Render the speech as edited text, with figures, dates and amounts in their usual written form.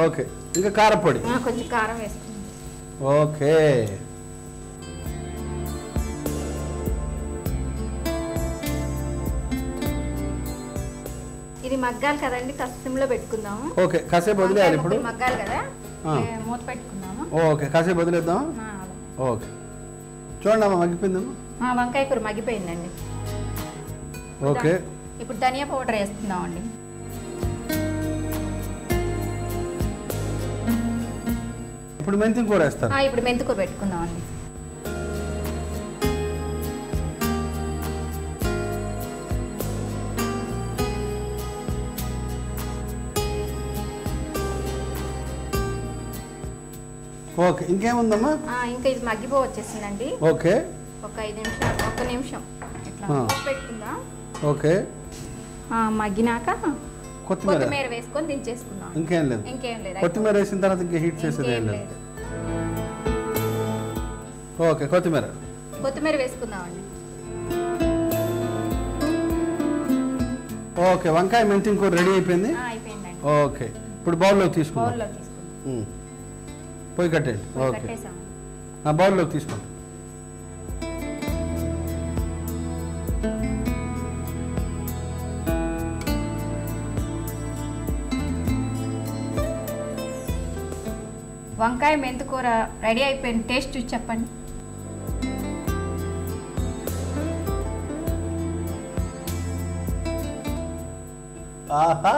Okay, ఇంకా కారపొడి. కొంచెం కారం వేసుకుందాం. ఓకే, ఇది మగ్గాలి కదండి, సిమ్లో పెట్టుకుందాము. ఓకే, కాసేపు వదిలేయాలి ఇప్పుడు. మగ్గాలి కదా, మూత పెట్టుకుందాము. ఓకే, కాసేపు వదిలేద్దాం. ఓకే, చూడండి అమ్మ మగ్గిపోయిందమ్మా. వంకాయ కూర మగ్గిపోయిందండి. ఓకే, ఇప్పుడు ధనియా పౌడర్ వేసుకుందామండి. ఇప్పుడు మెంతి కూర వేస్తాను. ఇప్పుడు మెంతి కూర పెట్టుకుందామండి. ఓకే, ఇంకేముందమ్మా? ఇంకా ఇది మగ్గిపో వచ్చేసిందండి. ఓకే, ఒక 5 నిమిషాలు, 1 నిమిషం ఇట్లా పెట్టుకుందాం. ఓకే, మగ్గినాక కొత్తిమీర వేసుకొని దించేసుకుందాం. ఇంకేం లేదు. కొత్తిమీర వేసిన తర్వాత ఇంకా హీట్ చేసేది ఏం లేదు. ఓకే, కొత్తిమీర వేసుకుందామండి. ఓకే, వంకాయ మెంతి కూర రెడీ అయిపోయింది. ఓకే, ఇప్పుడు బౌల్లోకి తీసుకుందాం. పొయ్యి కట్టేయండి. ఓకే, బౌల్లోకి తీసుకోండి. వంకాయ మెంతి కూర రెడీ అయిపోయింది. టేస్ట్ చూసి చెప్పండి. ఆహా.